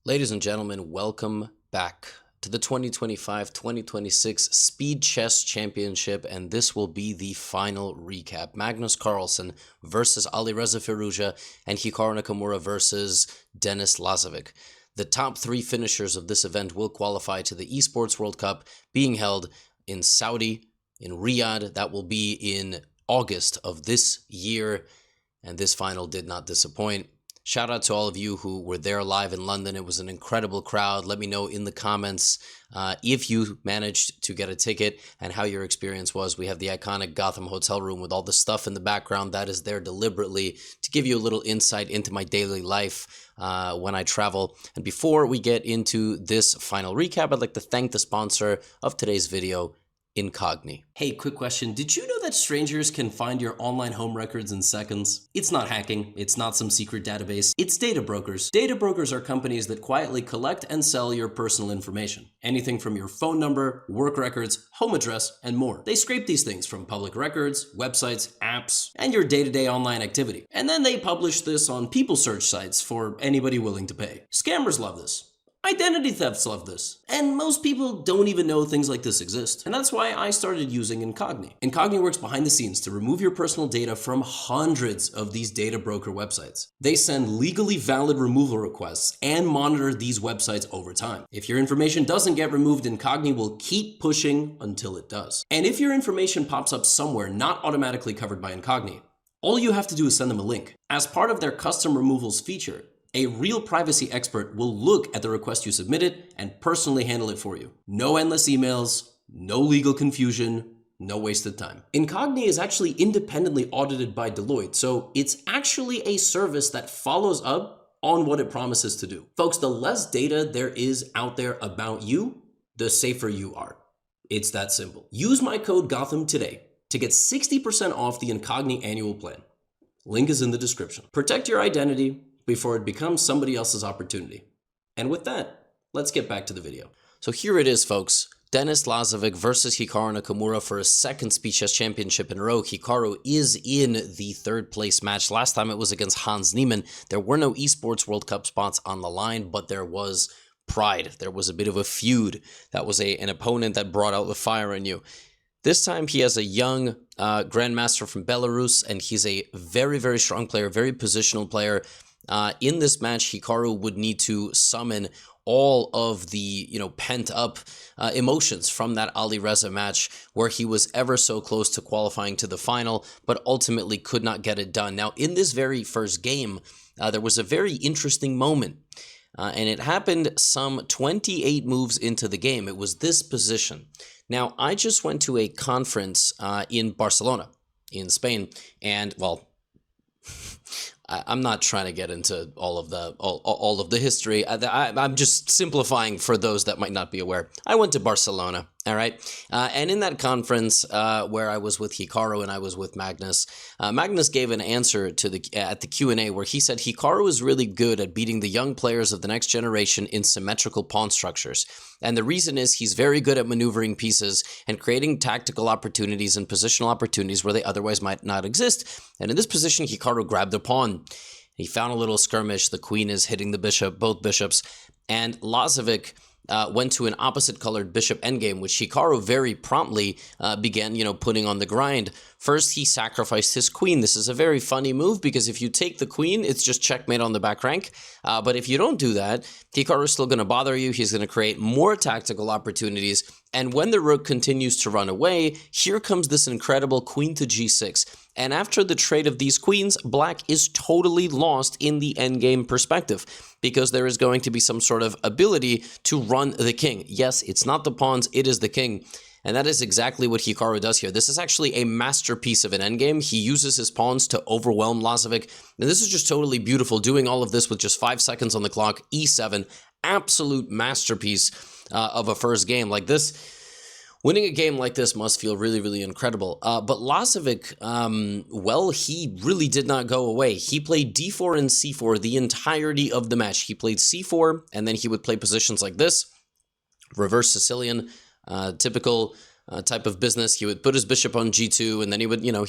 Ladies and gentlemen, welcome back to the 2025-2026 Speed Chess Championship, and this will be the final recap. Magnus Carlsen versus Alireza Firouzja and Hikaru Nakamura versus Denis Lazavik. The top three finishers of this event will qualify to the Esports World Cup being held in Saudi, in Riyadh. That will be in August of this year, and this final did not disappoint. Shout out to all of you who were there live in London. It was an incredible crowd. Let me know in the comments if you managed to get a ticket and how your experience was. We have the iconic Gotham hotel room with all the stuff in the background that is there deliberately to give you a little insight into my daily life when I travel. And before we get into this final recap, I'd like to thank the sponsor of today's video, Incogni. Hey, quick question. Did you know that strangers can find your online home records in seconds? It's not hacking. It's not some secret database. It's data brokers. Data brokers are companies that quietly collect and sell your personal information. Anything from your phone number, work records, home address, and more. They scrape these things from public records, websites, apps, and your day-to-day online activity. And then they publish this on people search sites for anybody willing to pay. Scammers love this. Identity thefts love this. And most people don't even know things like this exist. And that's why I started using Incogni. Incogni works behind the scenes to remove your personal data from hundreds of these data broker websites. They send legally valid removal requests and monitor these websites over time. If your information doesn't get removed, Incogni will keep pushing until it does. And if your information pops up somewhere not automatically covered by Incogni, all you have to do is send them a link. As part of their custom removals feature, a real privacy expert will look at the request you submitted and personally handle it for you. No endless emails, no legal confusion, no wasted time. Incogni is actually independently audited by Deloitte, so it's actually a service that follows up on what it promises to do. Folks, the less data there is out there about you, the safer you are. It's that simple. Use my code Gotham today to get 60% off the Incogni annual plan. Link is in the description. Protect your identity before it becomes somebody else's opportunity. And with that, let's get back to the video. So here it is, folks. Denis Lazavik versus Hikaru Nakamura for a second Speed Chess Championship in a row. Hikaru is in the third place match. Last time it was against Hans Niemann. There were no Esports World Cup spots on the line, but there was pride. There was a bit of a feud. That was an opponent that brought out the fire in you. This time he has a young grandmaster from Belarus, and he's a very, very strong player, very positional player. In this match, Hikaru would need to summon all of the, pent-up emotions from that Alireza match where he was ever so close to qualifying to the final, but ultimately could not get it done. Now, in this very first game, there was a very interesting moment, and it happened some 28 moves into the game. It was this position. Now, I just went to a conference in Barcelona, in Spain, and, well, I'm not trying to get into all of the history. I'm just simplifying for those that might not be aware. I went to Barcelona, all right? And in that conference where I was with Hikaru and I was with Magnus, Magnus gave an answer to at the Q&A where he said Hikaru is really good at beating the young players of the next generation in symmetrical pawn structures. And the reason is he's very good at maneuvering pieces and creating tactical opportunities and positional opportunities where they otherwise might not exist. And in this position, Hikaru grabbed a pawn. He found a little skirmish. The queen is hitting the bishop, both bishops. And Lazavik went to an opposite colored bishop endgame, which Hikaru very promptly began, putting on the grind. First, he sacrificed his queen. This is a very funny move because if you take the queen, it's just checkmate on the back rank. But if you don't do that, Hikaru is still going to bother you. He's going to create more tactical opportunities. And when the rook continues to run away, here comes this incredible queen to g6. And after the trade of these queens, black is totally lost in the endgame perspective because there is going to be some sort of ability to run the king. Yes, it's not the pawns, it is the king. And that is exactly what Hikaru does here. This is actually a masterpiece of an endgame. He uses his pawns to overwhelm Lazavik. And this is just totally beautiful, doing all of this with just 5 seconds on the clock, e7. Absolute masterpiece of a first game. Like this, winning a game like this must feel really, really incredible. But Lazavik, well, he really did not go away. He played d4 and c4 the entirety of the match. He played c4, and then he would play positions like this, reverse Sicilian, typical type of business. He would put his bishop on g2, and then he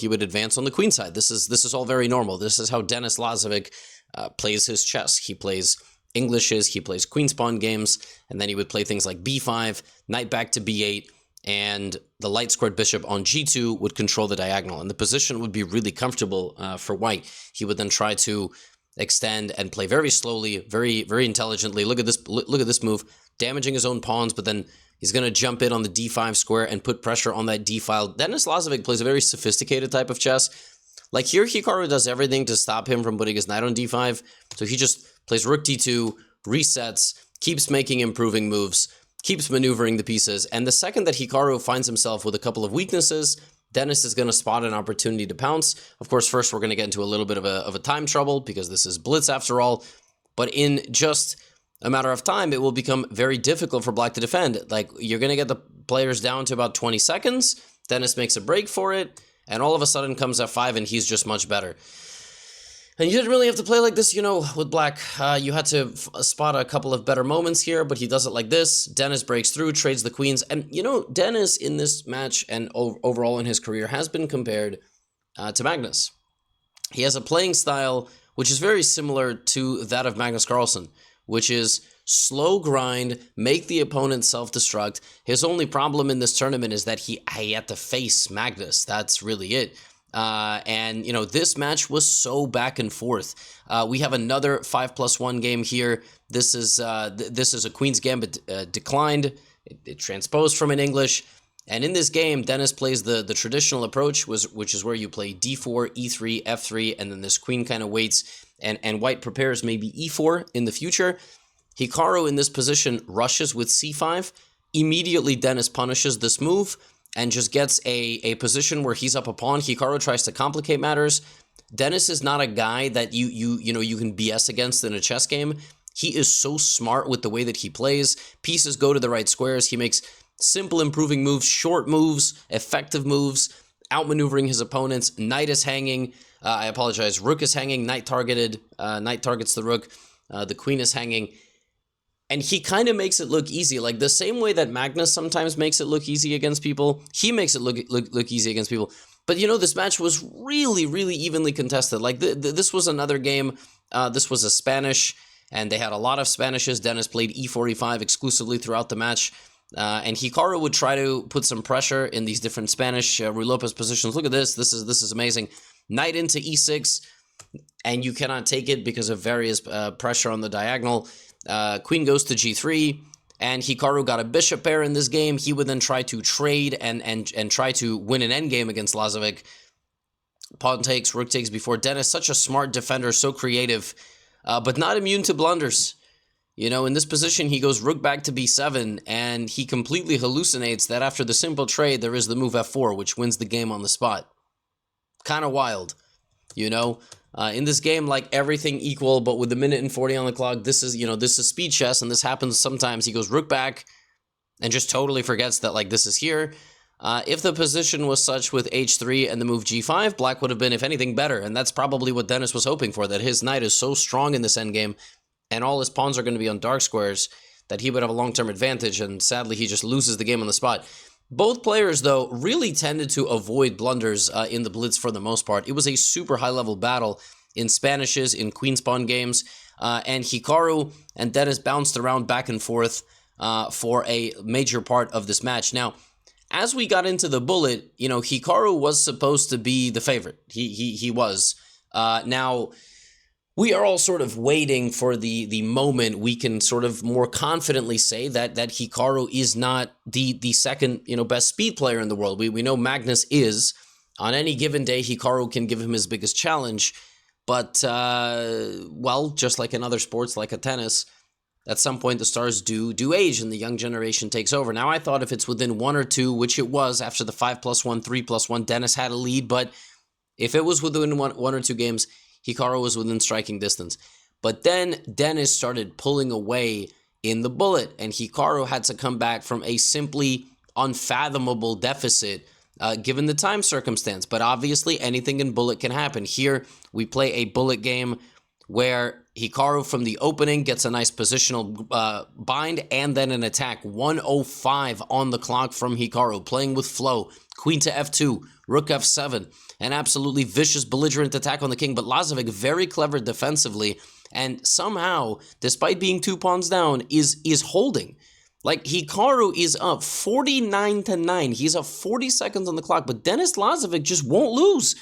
would advance on the queen side. This is all very normal. This is how Denis Lazavik plays his chess. He plays English is he plays queen spawn games, and then he would play things like b5, knight back to b8, and the light squared bishop on g2 would control the diagonal, and the position would be really comfortable for white. He would then try to extend and play very slowly, very intelligently. Look at this move, damaging his own pawns, but then he's going to jump in on the d5 square and put pressure on that d file. Denis Lazavik plays a very sophisticated type of chess. Like here, Hikaru does everything to stop him from putting his knight on d5, so he just plays rook d2, resets, keeps making improving moves, keeps maneuvering the pieces, and the second that Hikaru finds himself with a couple of weaknesses, Denis is going to spot an opportunity to pounce. Of course, first we're going to get into a little bit of a time trouble, because this is blitz after all, but in just a matter of time, it will become very difficult for black to defend. Like, you're going to get the players down to about 20 seconds, Denis makes a break for it, and all of a sudden comes f5, and he's just much better. And you didn't really have to play like this, you know, with black. You had to spot a couple of better moments here, but he does it like this. Denis breaks through, trades the queens. And, you know, Denis in this match and overall in his career has been compared to Magnus. He has a playing style which is very similar to that of Magnus Carlsen, which is slow grind, make the opponent self-destruct. His only problem in this tournament is that he had to face Magnus. That's really it. And, you know, this match was so back and forth. We have another 5+1 game here. This is a Queen's Gambit declined. It transposed from an English. And in this game, Denis plays the traditional approach, which is where you play d4, e3, f3, and then this queen kind of waits, and white prepares maybe e4 in the future. Hikaru in this position rushes with c5. Immediately, Denis punishes this move and just gets a position where he's up a pawn. Hikaru tries to complicate matters. Denis is not a guy that you know you can BS against in a chess game. He is so smart with the way that he plays. Pieces go to the right squares. He makes simple improving moves, short moves, effective moves, outmaneuvering his opponents. Knight is hanging. Rook is hanging. Knight targeted. Knight targets the rook. The queen is hanging. And he kind of makes it look easy, like the same way that Magnus sometimes makes it look easy against people. He makes it look easy against people. But, you know, this match was really evenly contested. Like, this was another game. This was a Spanish, and they had a lot of Spanishes. Denis played e4, e5 exclusively throughout the match. And Hikaru would try to put some pressure in these different Spanish Ruy Lopez positions. Look at this. This is amazing. Knight into e6, and you cannot take it because of various pressure on the diagonal. Queen goes to g3, and Hikaru got a bishop pair in this game. He would then try to trade and try to win an endgame against Lazavik. Pawn takes, rook takes before. Denis, such a smart defender, so creative, but not immune to blunders. You know, in this position, he goes rook back to b7, and he completely hallucinates that after the simple trade, there is the move f4, which wins the game on the spot. Kind of wild, you know? In this game, like everything equal, but with a minute and 40 on the clock, this is speed chess, and this happens sometimes. He goes rook back and just totally forgets that, like, this is here. If the position was such with h3 and the move g5, black would have been, if anything, better, and that's probably what Denis was hoping for, that his knight is so strong in this endgame, and all his pawns are going to be on dark squares, that he would have a long-term advantage, and sadly, he just loses the game on the spot. Both players, though, really tended to avoid blunders in the blitz for the most part. It was a super high-level battle in Spanishes, in queen spawn games, and Hikaru and Denis bounced around back and forth for a major part of this match. Now, as we got into the bullet, you know, Hikaru was supposed to be the favorite. He was. Now, we are all sort of waiting for the moment we can sort of more confidently say that Hikaru is not the second, you know, best speed player in the world. We know Magnus is. On any given day, Hikaru can give him his biggest challenge. But, well, just like in other sports, like a tennis, at some point the stars do age and the young generation takes over. Now, I thought if it's within 1 or 2, which it was after the 5+1, 3+1, Denis had a lead. But if it was within one or 2 games, Hikaru was within striking distance. But then Denis started pulling away in the bullet, and Hikaru had to come back from a simply unfathomable deficit given the time circumstance. But obviously, anything in bullet can happen. Here, we play a bullet game where Hikaru from the opening gets a nice positional bind and then an attack. 1:05 on the clock from Hikaru, playing with flow. Queen to f2, rook f7. An absolutely vicious, belligerent attack on the king, but Lazavik very clever defensively, and somehow, despite being 2 pawns down, is holding. Like, Hikaru is up 49-9. He's up 40 seconds on the clock, but Denis Lazavik just won't lose.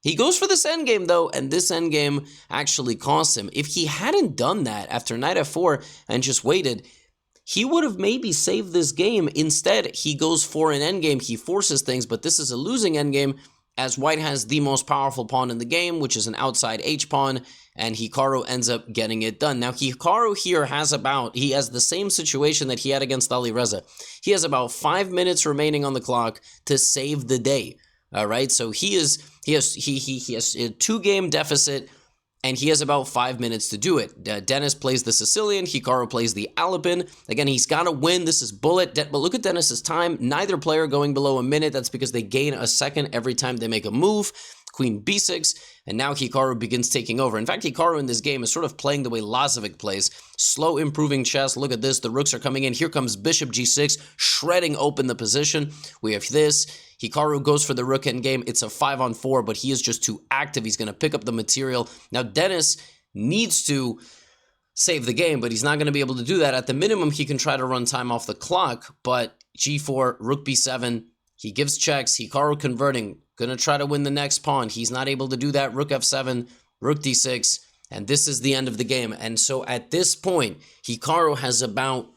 He goes for this endgame, though, and this endgame actually costs him. If he hadn't done that after knight f4 and just waited, he would have maybe saved this game. Instead, he goes for an endgame. He forces things, but this is a losing endgame, as white has the most powerful pawn in the game, which is an outside h-pawn, and Hikaru ends up getting it done. Now, Hikaru here has the same situation that he had against Alireza. He has about 5 minutes remaining on the clock to save the day. All right, so he has a 2-game deficit, and he has about 5 minutes to do it. Denis plays the Sicilian, Hikaru plays the Alpin. Again, he's got to win. This is bullet. But look at Denis's time. Neither player going below a minute. That's because they gain a second every time they make a move. Queen b6, and now Hikaru begins taking over. In fact, Hikaru in this game is sort of playing the way Lazavik plays. Slow improving chess. Look at this. The rooks are coming in. Here comes bishop g6, shredding open the position. We have this. Hikaru goes for the rook endgame. It's a 5-on-4, but he is just too active. He's going to pick up the material. Now, Denis needs to save the game, but he's not going to be able to do that. At the minimum, he can try to run time off the clock, but g4, rook b7, he gives checks. Hikaru converting, going to try to win the next pawn. He's not able to do that. Rook f7, rook d6, and this is the end of the game. And so at this point, Hikaru has about,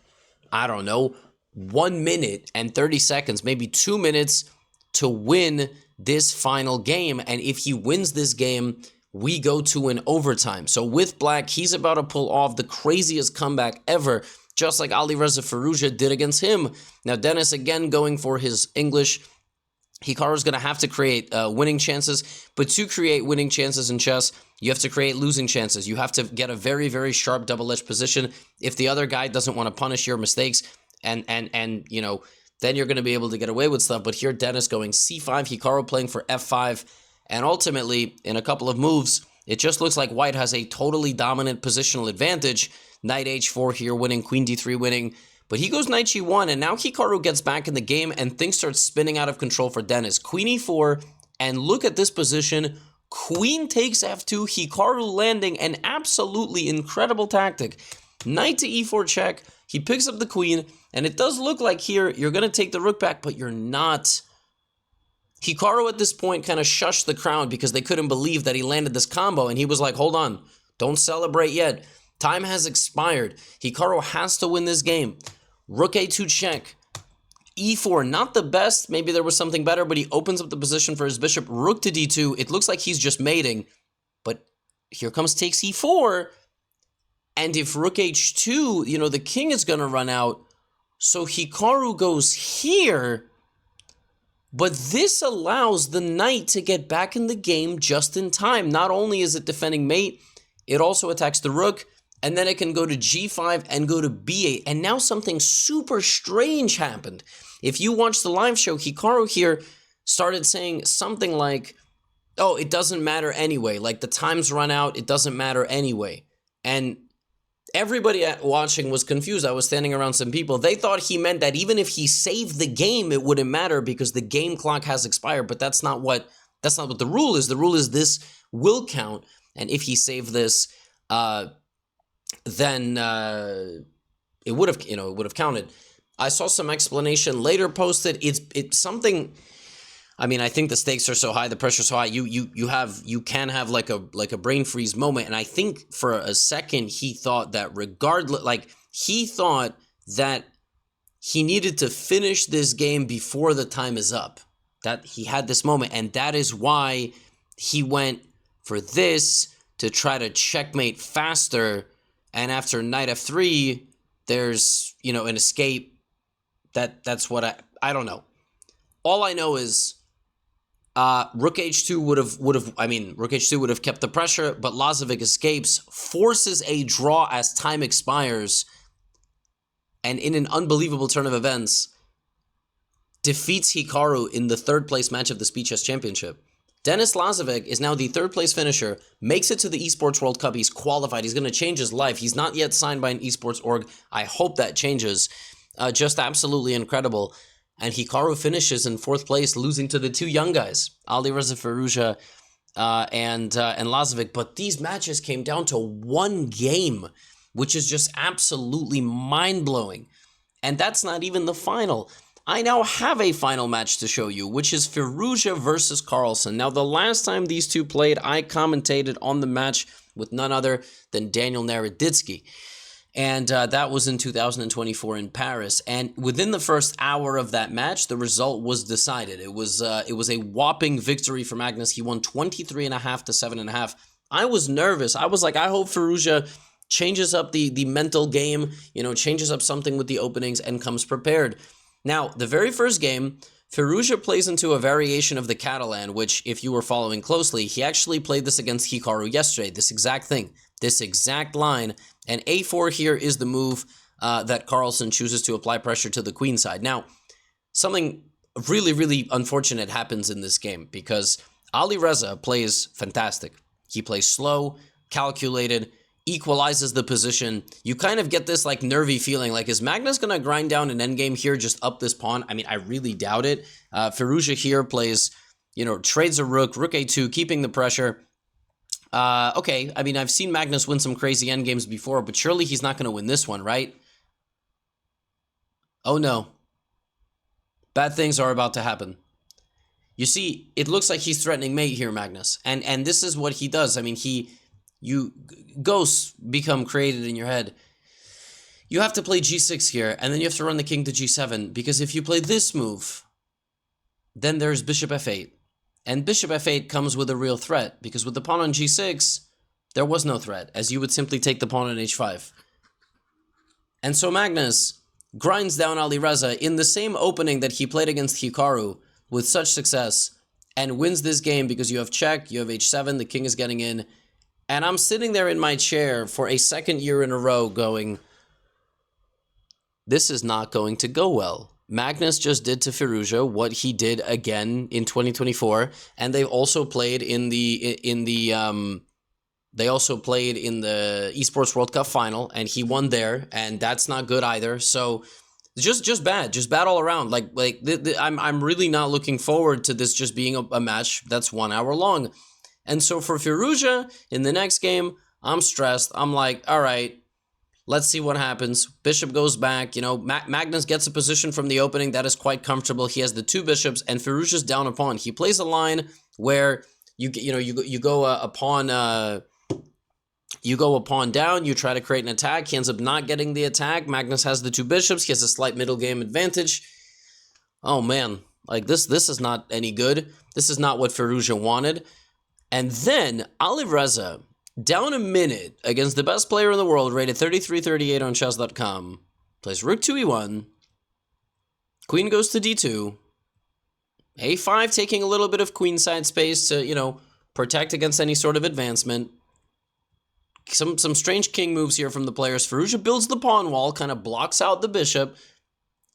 I don't know, 1 minute and 30 seconds, maybe 2 minutes to win this final game. And if he wins this game, we go to an overtime. So with black, he's about to pull off the craziest comeback ever, just like Alireza Firouzja did against him. Now, Denis again going for his English. Hikaru's going to have to create winning chances, but to create winning chances in chess, you have to create losing chances. You have to get a very, very sharp double-edged position. If the other guy doesn't want to punish your mistakes, and you know, then you're going to be able to get away with stuff. But here, Denis going c5, Hikaru playing for f5, and ultimately, in a couple of moves, it just looks like white has a totally dominant positional advantage. Knight h4 here winning, queen d3 winning, but he goes knight g1, and now Hikaru gets back in the game, and things start spinning out of control for Denis. Queen e4, and look at this position. Queen takes f2, Hikaru landing an absolutely incredible tactic. Knight to e4 check, he picks up the queen, and it does look like here you're going to take the rook back, but you're not. Hikaru at this point kind of shushed the crowd because they couldn't believe that he landed this combo, and he was like, hold on, don't celebrate yet. Time has expired. Hikaru has to win this game. Rook a2 check. e4, not the best. Maybe there was something better, but he opens up the position for his bishop. Rook to d2. It looks like he's just mating, but here comes takes e4. And if rook h2, you know, the king is going to run out. So Hikaru goes here, but this allows the knight to get back in the game just in time. Not only is it defending mate, it also attacks the rook, and then it can go to g5 and go to b8. And now something super strange happened. If you watch the live show, Hikaru here started saying something like, oh, it doesn't matter anyway. Like, the time's run out, it doesn't matter anyway. And everybody watching was confused. I was standing around some people. They thought he meant that even if he saved the game, it wouldn't matter because the game clock has expired. But that's not what the rule is. The rule is this will count, and if he saved this, then it would have counted. I saw some explanation later posted. It's something. I mean, I think the stakes are so high, the pressure's so high. You can have like a brain freeze moment, and I think for a second he thought that he thought that he needed to finish this game before the time is up. That he had this moment, and that is why he went for this to try to checkmate faster. And after knight f3, there's, you know, an escape. That's what I don't know. All I know is rook h2 would have kept the pressure, but Lazavik escapes, forces a draw as time expires, and in an unbelievable turn of events, defeats Hikaru in the third place match of the Speed Chess Championship. Denis Lazavik is now the third place finisher, makes it to the Esports World Cup. He's qualified. He's going to change his life. He's not yet signed by an esports org. I hope that changes. Just absolutely incredible. And Hikaru finishes in fourth place, losing to the two young guys, Alireza Firouzja and Lazavik. But these matches came down to one game, which is just absolutely mind-blowing. And that's not even the final. I now have a final match to show you, which is Firouzja versus Carlsen. Now, the last time these two played, I commentated on the match with none other than Daniel Naroditsky. And that was in 2024 in Paris. And within the first hour of that match, the result was decided. It was a whopping victory for Magnus. He won 23.5 to 7.5. I was nervous. I was like, I hope Firouzja changes up the mental game, changes up something with the openings and comes prepared. Now, the very first game, Firouzja plays into a variation of the Catalan, which, if you were following closely, he actually played this against Hikaru yesterday, this exact thing, this exact line, and a4 here is the move that Carlsen chooses to apply pressure to the queen side. Now, something really, really unfortunate happens in this game, because Alireza plays fantastic. He plays slow, calculated, equalizes the position. You kind of get this like nervy feeling, like, is Magnus gonna grind down an endgame here, just up this pawn? I mean, I really doubt it. Firouzja here plays, trades a rook a2, keeping the pressure. Okay, I mean, I've seen Magnus win some crazy endgames before, but surely he's not gonna win this one, right? Oh no. Bad things are about to happen. You see, it looks like he's threatening mate here, Magnus. And this is what he does. I mean, ghosts become created in your head. You have to play g6 here, and then you have to run the king to g7, because if you play this move, then there's bishop f8. And bishop f8 comes with a real threat, because with the pawn on g6, there was no threat, as you would simply take the pawn on h5. And so Magnus grinds down Alireza in the same opening that he played against Hikaru with such success, and wins this game because you have check, you have h7, the king is getting in. And I'm sitting there in my chair for a second year in a row going, this is not going to go well. Magnus just did to Firouzja what he did again in 2024, and they also played in the Esports World Cup final, and he won there, and that's not good either. So just bad all around. I'm really not looking forward to this just being a match that's 1 hour long. And so for Firouzja, in the next game, I'm stressed. I'm like, all right, let's see what happens. Bishop goes back. Magnus gets a position from the opening that is quite comfortable. He has the two bishops, and Firouzja's down a pawn. He plays a line where you go a pawn down. You try to create an attack. He ends up not getting the attack. Magnus has the two bishops. He has a slight middle game advantage. Oh man, like this is not any good. This is not what Firouzja wanted. And then Alireza, down a minute against the best player in the world, rated 33-38 on chess.com, plays rook to e1, queen goes to d2, a5 taking a little bit of queenside space to, protect against any sort of advancement. Some strange king moves here from the players. Firouzja builds the pawn wall, kind of blocks out the bishop.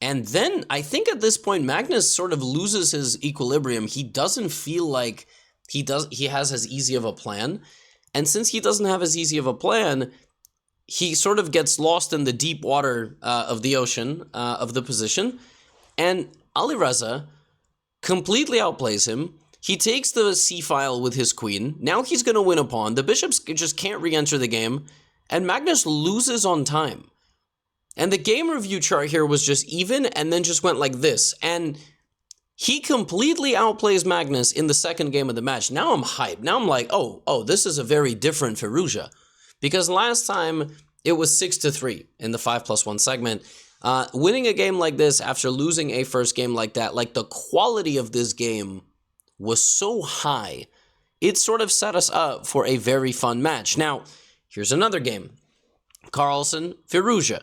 And then I think at this point, Magnus sort of loses his equilibrium. He doesn't feel like he has as easy of a plan. And since he doesn't have as easy of a plan, he sort of gets lost in the deep water of the ocean, of the position. And Alireza completely outplays him. He takes the c-file with his queen. Now he's going to win a pawn. The bishops just can't re-enter the game. And Magnus loses on time. And the game review chart here was just even and then just went like this. And he completely outplays Magnus in the second game of the match. Now I'm hyped. Now I'm like, oh, this is a very different Firouzja. Because last time it was 6-3 in the 5+1 segment. Winning a game like this after losing a first game like that, like the quality of this game was so high, it sort of set us up for a very fun match. Now, here's another game. Carlsen, Firouzja.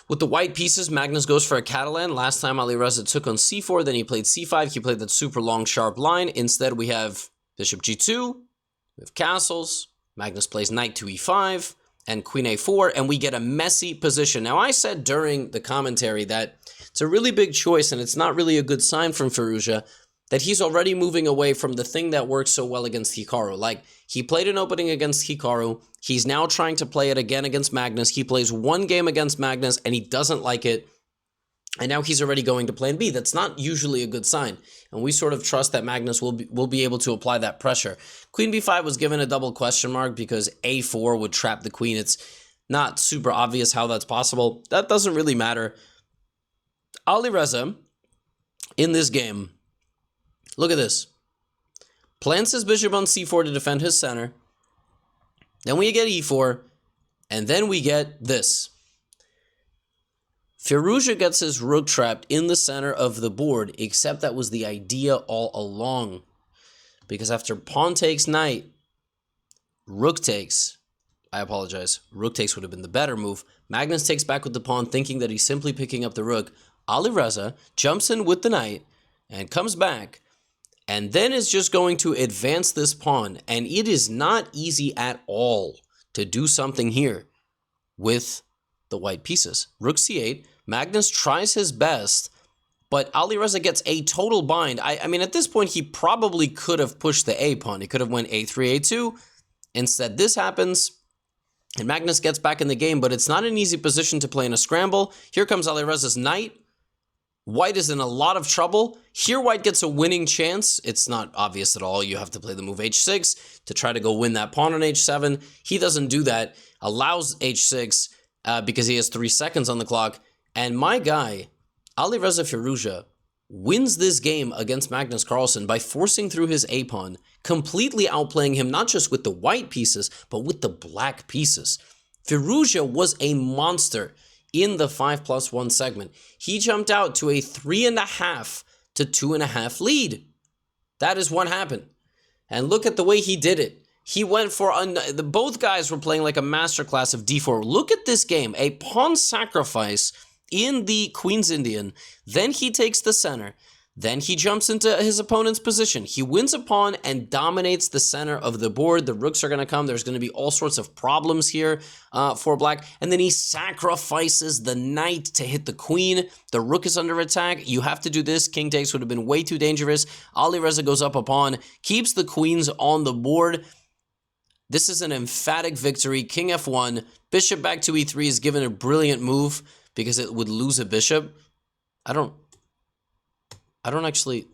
With the white pieces, Magnus goes for a Catalan. Last time Alireza took on c4, then he played c5. He played that super long, sharp line. Instead, we have bishop g2, we have castles, Magnus plays knight to e5, and queen a4, and we get a messy position. Now, I said during the commentary that it's a really big choice, and it's not really a good sign from Firouzja, that he's already moving away from the thing that works so well against Hikaru. Like, he played an opening against Hikaru. He's now trying to play it again against Magnus. He plays one game against Magnus, and he doesn't like it. And now he's already going to plan B. That's not usually a good sign. And we sort of trust that Magnus will be able to apply that pressure. Queen B5 was given a double question mark because A4 would trap the queen. It's not super obvious how that's possible. That doesn't really matter. Alireza, in this game, look at this. Plants his bishop on C4 to defend his center. Then we get E4. And then we get this. Firouzja gets his rook trapped in the center of the board, except that was the idea all along. Because after pawn takes knight, rook takes. I apologize. Rook takes would have been the better move. Magnus takes back with the pawn, thinking that he's simply picking up the rook. Alireza jumps in with the knight and comes back, and then is just going to advance this pawn. And it is not easy at all to do something here with the white pieces. Rook C8. Magnus tries his best, but Alireza gets a total bind. I mean, at this point, he probably could have pushed the A pawn. He could have went A3, A2. Instead, this happens, and Magnus gets back in the game, but it's not an easy position to play in a scramble. Here comes Alireza's knight. White is in a lot of trouble. Here, White gets a winning chance. It's not obvious at all. You have to play the move H6 to try to go win that pawn on H7. He doesn't do that. Allows H6 because he has 3 seconds on the clock. And my guy, Alireza Firouzja, wins this game against Magnus Carlsen by forcing through his A-pawn, completely outplaying him not just with the white pieces, but with the black pieces. Firouzja was a monster in the 5+1 segment. He jumped out to a 3.5 to 2.5 lead. That is what happened. And look at the way he did it. He went for, both guys were playing like a masterclass of D4. Look at this game, a pawn sacrifice in the Queen's Indian. Then he takes the center. Then he jumps into his opponent's position. He wins a pawn and dominates the center of the board. The rooks are going to come. There's going to be all sorts of problems here for black. And then he sacrifices the knight to hit the queen. The rook is under attack. You have to do this. King takes would have been way too dangerous. Alireza goes up a pawn, keeps the queens on the board. This is an emphatic victory. King F1. Bishop back to E3 is given a brilliant move because it would lose a bishop. I don't actually...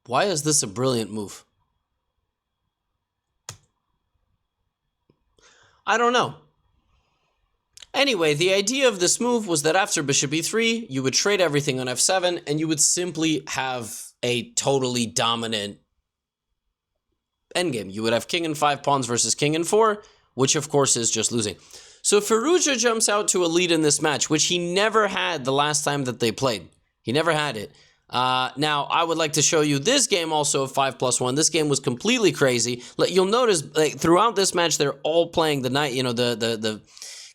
Why is this a brilliant move? I don't know. Anyway, the idea of this move was that after bishop e3, you would trade everything on f7, and you would simply have a totally dominant endgame. You would have king and 5 pawns versus king and 4, which of course is just losing. So Firouzja jumps out to a lead in this match, which he never had the last time that they played. He never had it. Now, I would like to show you this game also of 5+1. This game was completely crazy. You'll notice throughout this match, they're all playing the knight, you know, the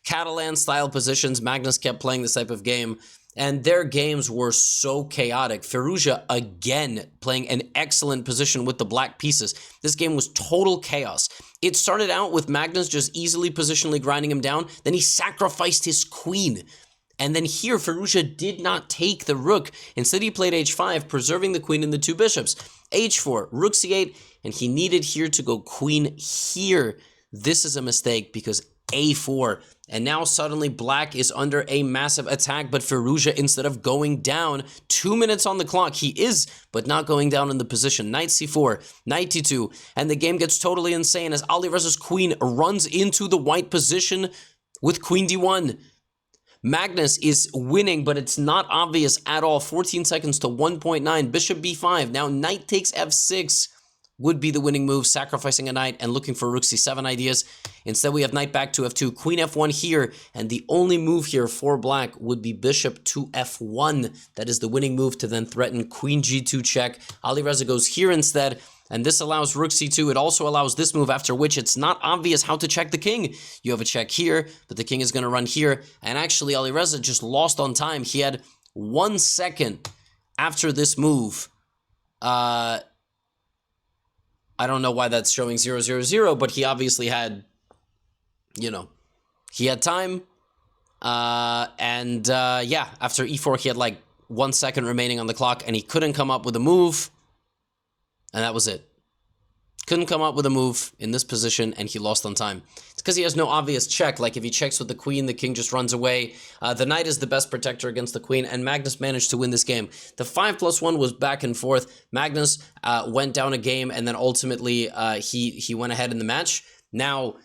Catalan-style positions. Magnus kept playing this type of game, and their games were so chaotic. Firouzja, again, playing an excellent position with the black pieces. This game was total chaos. It started out with Magnus just easily positionally grinding him down. Then he sacrificed his queen. And then here, Firouzja did not take the rook. Instead, he played h5, preserving the queen and the 2 bishops. h4, rook c8, and he needed here to go queen here. This is a mistake because a4. And now suddenly black is under a massive attack, but Firouzja, instead of going down, 2 minutes on the clock, he is, but not going down in the position. Knight c4, knight d2, and the game gets totally insane as Alireza's queen runs into the white position with queen d1. Magnus is winning, but it's not obvious at all. 14 seconds to 1.9. Bishop b5. Now knight takes f6 would be the winning move, sacrificing a knight and looking for rook c7 ideas. Instead, we have knight back to f2, queen f1 here, and the only move here for black would be bishop to f1. That is the winning move to then threaten queen g2 check. Alireza goes here instead, and this allows rook c2. It also allows this move, after which it's not obvious how to check the king. You have a check here, but the king is going to run here. And actually, Alireza just lost on time. He had 1 second after this move. I don't know why that's showing 0-0-0, but he obviously had, you know, he had time. Yeah, after e4, he had like 1 second remaining on the clock, and he couldn't come up with a move. And that was it. couldn't come up with a move in this position, and he lost on time. It's because he has no obvious check. Like, if he checks with the queen, the king just runs away. The knight is the best protector against the queen, and Magnus managed to win this game. The 5+1 was back and forth. Magnus went down a game, and then ultimately he went ahead in the match. Now,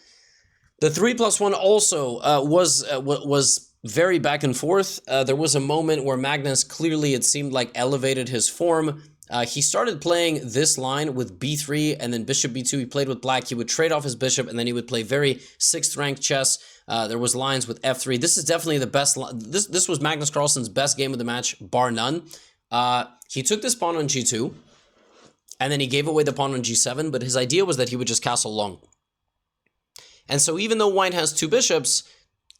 the 3+1 also was very back and forth. There was a moment where Magnus clearly, it seemed like, elevated his form. He started playing this line with b3 and then bishop b2. He played with black. He would trade off his bishop, and then he would play very 6th ranked chess. There was lines with f3. This is definitely the best. This was Magnus Carlsen's best game of the match, bar none. He took this pawn on g2, and then he gave away the pawn on g7, but his idea was that he would just castle long. And so even though white has 2 bishops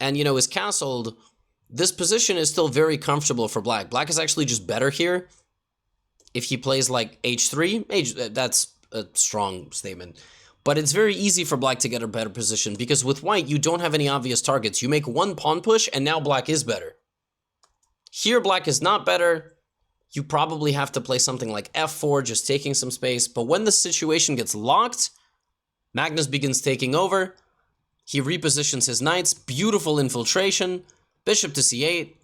and, you know, is castled, this position is still very comfortable for black. Black is actually just better here. If he plays like h3, that's a strong statement. But it's very easy for black to get a better position, because with white, you don't have any obvious targets. You make one pawn push, and now black is better. Here, black is not better. You probably have to play something like f4, just taking some space. But when the situation gets locked, Magnus begins taking over. He repositions his knights. Beautiful infiltration. Bishop to c8.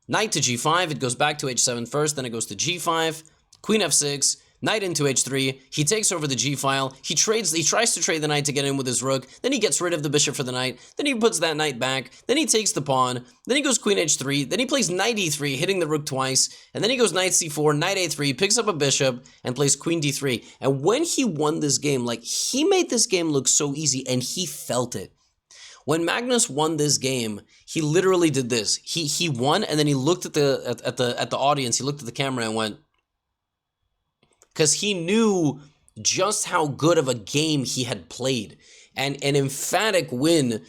Knight to g5. It goes back to h7 first, then it goes to g5. Queen f6, knight into h3, he takes over the g-file, he tries to trade the knight to get in with his rook, then he gets rid of the bishop for the knight, then he puts that knight back, then he takes the pawn, then he goes queen h3, then he plays knight e3, hitting the rook twice, and then he goes knight c4, knight a3, picks up a bishop, and plays queen d3. And when he won this game, like, he made this game look so easy, and he felt it. When Magnus won this game, he literally did this. He won, and then he looked at the audience, he looked at the camera and went, because he knew just how good of a game he had played, and an emphatic win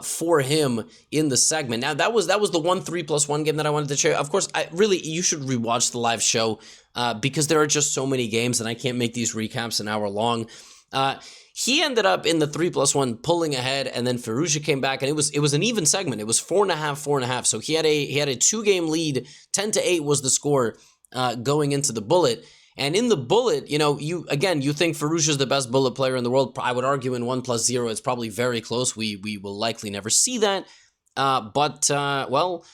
for him in the segment. Now, that was the 3+1 game that I wanted to share. Of course, you should rewatch the live show because there are just so many games, and I can't make these recaps an hour long. He ended up in the 3+1 pulling ahead, and then Firouzja came back, and it was an even segment. It was 4.5, 4.5. So he had a 2-game lead. 10-8 was the score going into the bullet. And in the bullet, you know, you think Firouzja is the best bullet player in the world. I would argue in 1+0, it's probably very close. We will likely never see that. Well,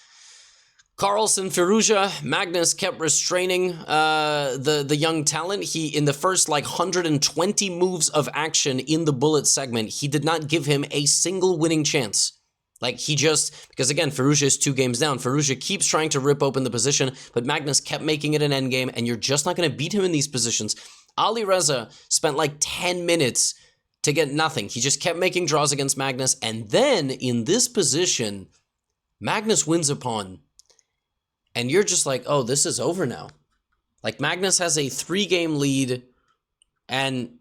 Carlsen, Firouzja, Magnus kept restraining the young talent. He, in the first 120 moves of action in the bullet segment, he did not give him a single winning chance. Because again, Firouzja is 2 games down. Firouzja keeps trying to rip open the position, but Magnus kept making it an endgame, and you're just not going to beat him in these positions. Alireza spent 10 minutes to get nothing. He just kept making draws against Magnus, and then in this position, Magnus wins a pawn, and you're just like, oh, this is over now. Magnus has a 3-game lead, and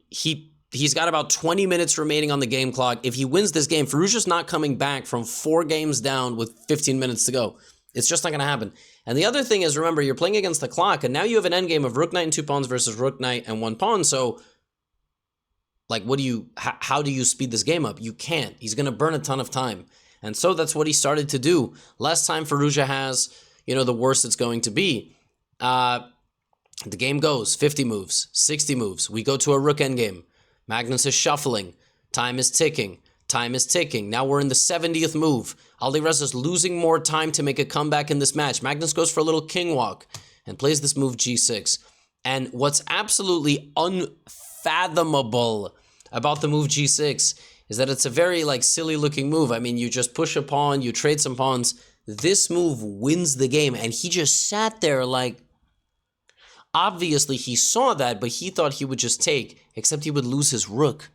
he's got about 20 minutes remaining on the game clock. If he wins this game, Firouzja's not coming back from 4 games down with 15 minutes to go. It's just not going to happen. And the other thing is, remember, you're playing against the clock, and now you have an endgame of rook knight and 2 pawns versus rook knight and 1 pawn. So, how do you speed this game up? You can't. He's going to burn a ton of time. And so that's what he started to do. Less time Firouzja has, the worse it's going to be. The game goes 50 moves, 60 moves. We go to a rook endgame. Magnus is shuffling. Time is ticking. Time is ticking. Now we're in the 70th move. Alireza is losing more time to make a comeback in this match. Magnus goes for a little king walk and plays this move g6. And what's absolutely unfathomable about the move g6 is that it's a very silly looking move. I mean, you just push a pawn, you trade some pawns. This move wins the game, and he just sat there obviously he saw that, but he thought he would just take, except he would lose his rook.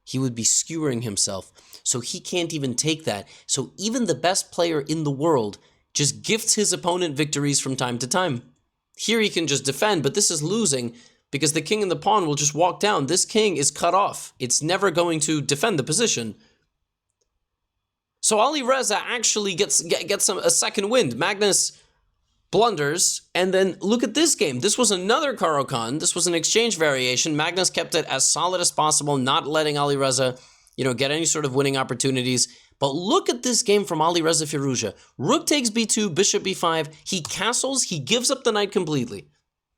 He would be skewering himself. So he can't even take that. So even the best player in the world just gifts his opponent victories from time to time. Here he can just defend, but this is losing because the king and the pawn will just walk down. This king is cut off. It's never going to defend the position. So Alireza actually gets a second wind. Magnus blunders, and then look at this game. This was another Caro-Kann. This was an exchange variation. Magnus kept it as solid as possible, not letting Alireza, get any sort of winning opportunities. But look at this game from Alireza Firouzja. Rook takes b2, bishop b5. He castles. He gives up the knight completely.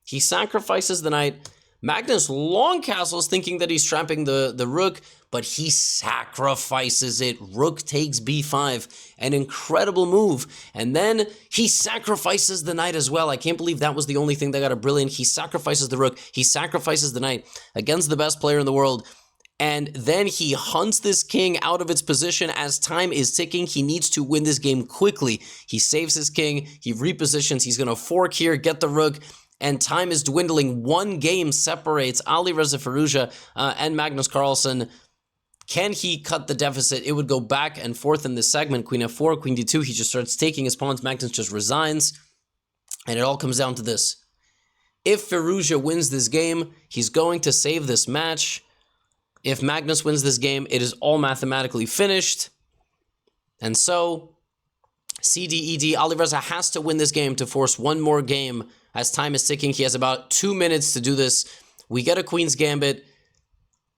He sacrifices the knight. Magnus long castles thinking that he's trapping the rook, but he sacrifices it. Rook takes b5, an incredible move. And then he sacrifices the knight as well. I can't believe that was the only thing that got a brilliant. He sacrifices the rook, he sacrifices the knight against the best player in the world. And then he hunts this king out of its position as time is ticking. He needs to win this game quickly. He saves his king, he repositions, he's gonna fork here, get the rook, and time is dwindling. One game separates Alireza Firouzja and Magnus Carlsen. Can he cut the deficit? It would go back and forth in this segment. Queen f4, queen d2, he just starts taking his pawns. Magnus just resigns. And it all comes down to this. If Firouzja wins this game, he's going to save this match. If Magnus wins this game, it is all mathematically finished. And so, CDED, Alireza has to win this game to force one more game as time is ticking. He has about 2 minutes to do this. We get a queen's gambit.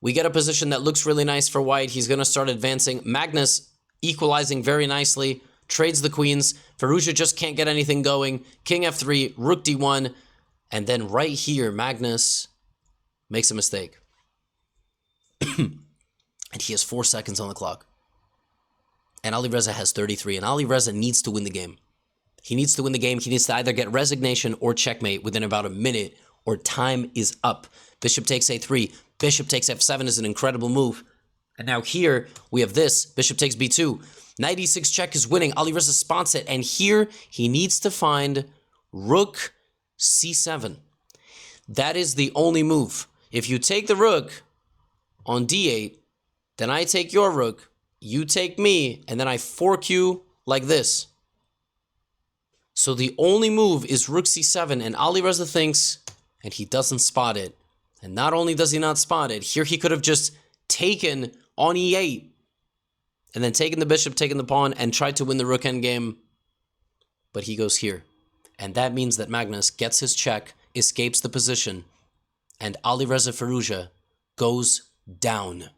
We get a position that looks really nice for white. He's going to start advancing. Magnus equalizing very nicely. Trades the queens. Firouzja just can't get anything going. King f3, rook d1. And then right here, Magnus makes a mistake. And he has 4 seconds on the clock. And Alireza has 33. And Alireza needs to win the game. He needs to win the game. He needs to either get resignation or checkmate within about a minute, or time is up. Bishop takes a3. Bishop takes f7 is an incredible move. And now here we have this. Bishop takes b2. Knight e6 check is winning. Alireza spots it. And here he needs to find rook c7. That is the only move. If you take the rook on d8, then I take your rook, you take me, and then I fork you like this. So the only move is rook c7, and Alireza thinks, and he doesn't spot it. And not only does he not spot it, here he could have just taken on e8, and then taken the bishop, taken the pawn, and tried to win the rook endgame. But he goes here. And that means that Magnus gets his check, escapes the position, and Alireza Firouzja goes down.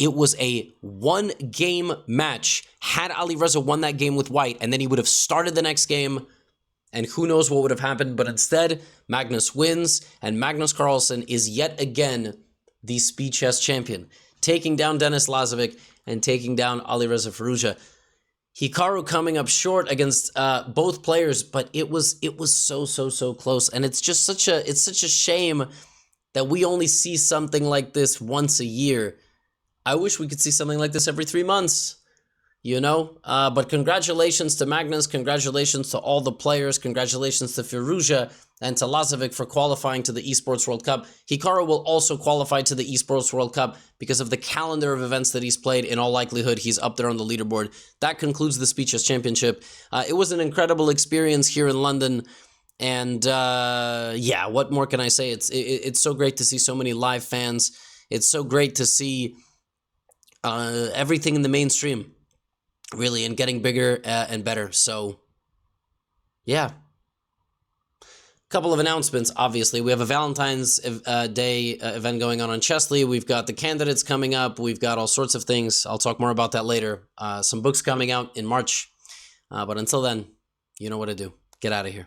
It was a one-game match. Had Alireza won that game with white, and then he would have started the next game, and who knows what would have happened. But instead, Magnus wins, and Magnus Carlsen is yet again the speed chess champion, taking down Denis Lazavik and taking down Alireza Firouzja. Hikaru coming up short against both players, but it was so close, and it's just such a shame that we only see something like this once a year. I wish we could see something like this every 3 months, you know? But congratulations to Magnus, congratulations to all the players, congratulations to Firouzja and to Lazavik for qualifying to the Esports World Cup. Hikaru will also qualify to the Esports World Cup because of the calendar of events that he's played. In all likelihood, he's up there on the leaderboard. That concludes the Speed Chess Championship. It was an incredible experience here in London. And yeah, what more can I say? It's so great to see so many live fans. It's so great to see everything in the mainstream, really, and getting bigger and better. So, yeah. Couple of announcements, obviously. We have a Valentine's Day event going on Chessly. We've got the candidates coming up. We've got all sorts of things. I'll talk more about that later. Some books coming out in March. But until then, you know what to do. Get out of here.